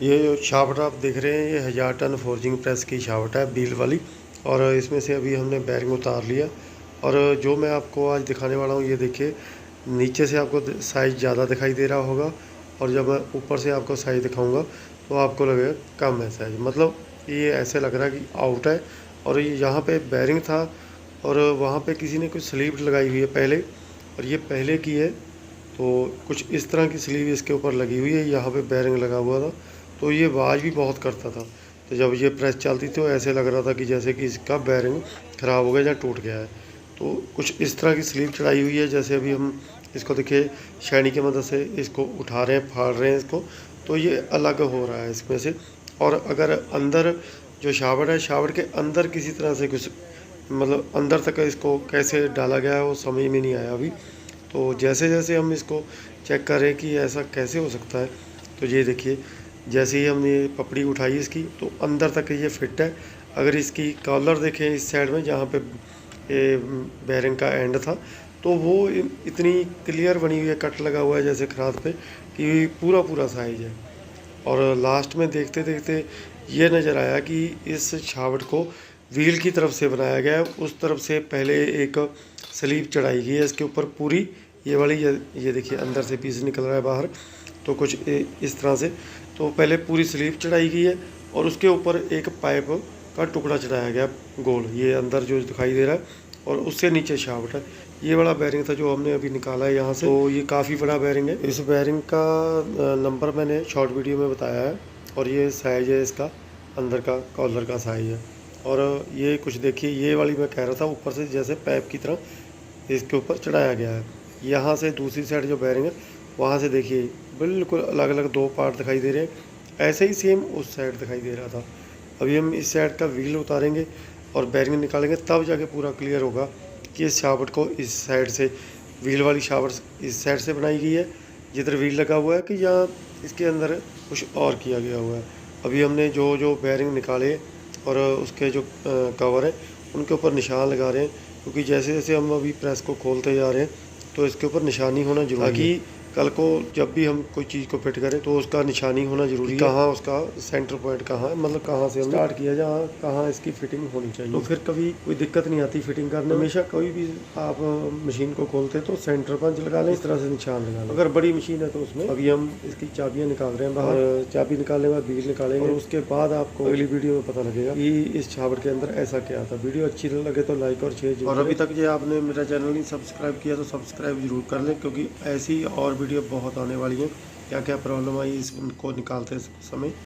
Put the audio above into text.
ये जो शाफ्ट आप देख रहे हैं, ये 1000 टन फोर्जिंग प्रेस की शाफ्ट है, व्हील वाली। और इसमें से अभी हमने बैरिंग उतार लिया। और जो मैं आपको आज दिखाने वाला हूँ, ये देखिए, नीचे से आपको साइज़ ज़्यादा दिखाई दे रहा होगा, और जब मैं ऊपर से आपको साइज़ दिखाऊंगा तो आपको लगेगा कम है साइज़। मतलब ये ऐसे लग रहा है कि आउट है। और ये यहाँ पे बैरिंग था, और वहाँ पे किसी ने कुछ स्लीव लगाई हुई है पहले, और ये पहले की है। तो कुछ इस तरह की स्लीव इसके ऊपर लगी हुई है, यहाँ पे बैरिंग लगा हुआ था। तो ये आवाज़ भी बहुत करता था। तो जब ये प्रेस चलती तो ऐसे लग रहा था कि जैसे कि इसका बैरिंग ख़राब हो गया या टूट गया है। तो कुछ इस तरह की स्लीव चढ़ाई हुई है। जैसे अभी हम इसको देखिए, छेनी की मदद से इसको उठा रहे हैं, फाड़ रहे हैं इसको, तो ये अलग हो रहा है इसमें से। और अगर अंदर जो शाफ्ट है, शाफ्ट के अंदर किसी तरह से कुछ, मतलब अंदर तक इसको कैसे डाला गया है वो समझ में नहीं आया अभी। तो जैसे जैसे हम इसको चेक करें कि ऐसा कैसे हो सकता है, तो ये देखिए, जैसे ही हमने पपड़ी उठाई इसकी, तो अंदर तक ये फिट है। अगर इसकी कॉलर देखें इस साइड में, जहाँ पे ये बैरिंग का एंड था, तो वो इतनी क्लियर बनी हुई है, कट लगा हुआ है जैसे खराद पे, कि पूरा पूरा साइज है। और लास्ट में देखते देखते ये नज़र आया कि इस शाफ्ट को व्हील की तरफ से बनाया गया है। उस तरफ से पहले एक स्लीव चढ़ाई गई है इसके ऊपर पूरी, ये वाली, ये देखिए अंदर से पीस निकल रहा है बाहर। तो कुछ इस तरह से, तो पहले पूरी स्लीव चढ़ाई गई है, और उसके ऊपर एक पाइप का टुकड़ा चढ़ाया गया गोल, ये अंदर जो दिखाई दे रहा है, और उससे नीचे शाफ्ट है। ये बड़ा बैरिंग था जो हमने अभी निकाला है यहाँ से। तो ये काफ़ी बड़ा बैरिंग है। इस बैरिंग का नंबर मैंने शॉर्ट वीडियो में बताया है, और ये साइज है इसका, अंदर का कॉलर का साइज है। और ये कुछ देखिए, ये वाली मैं कह रहा था, ऊपर से जैसे पाइप की तरह इसके ऊपर चढ़ाया गया है। यहाँ से दूसरी साइड जो बैरिंग है, वहाँ से देखिए बिल्कुल अलग अलग दो पार्ट दिखाई दे रहे हैं। ऐसे ही सेम उस साइड दिखाई दे रहा था। अभी हम इस साइड का व्हील उतारेंगे और बैरिंग निकालेंगे, तब जाके पूरा क्लियर होगा कि इस शाफ्ट को इस साइड से, व्हील वाली शाफ्ट इस साइड से बनाई गई है जिधर व्हील लगा हुआ है, कि या इसके अंदर कुछ और किया गया हुआ है। अभी हमने जो जो बैरिंग निकाले और उसके जो कवर है, उनके ऊपर निशान लगा रहे हैं, क्योंकि जैसे जैसे हम अभी प्रेस को खोलते जा रहे हैं, तो इसके ऊपर निशानी होना जरूरी है, ताकि कल को जब भी हम कोई चीज़ को फिट करें तो उसका निशानी होना जरूरी है, कहाँ उसका सेंटर पॉइंट कहाँ है, मतलब कहाँ से हम स्टार्ट किया, जहाँ कहाँ इसकी फिटिंग होनी चाहिए। तो फिर कभी कोई दिक्कत नहीं आती फिटिंग करने में। हमेशा कोई भी आप मशीन को खोलते हैं तो सेंटर पंच लगा लें, इस तरह से निशान लगा लें। अगर बड़ी मशीन है तो उसमें अभी हम इसकी चाबियाँ निकाल रहे हैं बाहर। चाबी निकालने के बाद व्हील निकालेंगे, और उसके बाद आपको अगली वीडियो में पता लगेगा कि इस शाफ्ट के अंदर ऐसा क्या था। वीडियो अच्छी लगे तो लाइक और शेयर, और अभी तक जो आपने मेरा चैनल नहीं सब्सक्राइब किया तो सब्सक्राइब जरूर कर लें, क्योंकि ऐसी और वीडियो बहुत आने वाली है। क्या क्या प्रॉब्लम आई इसको निकालते समय।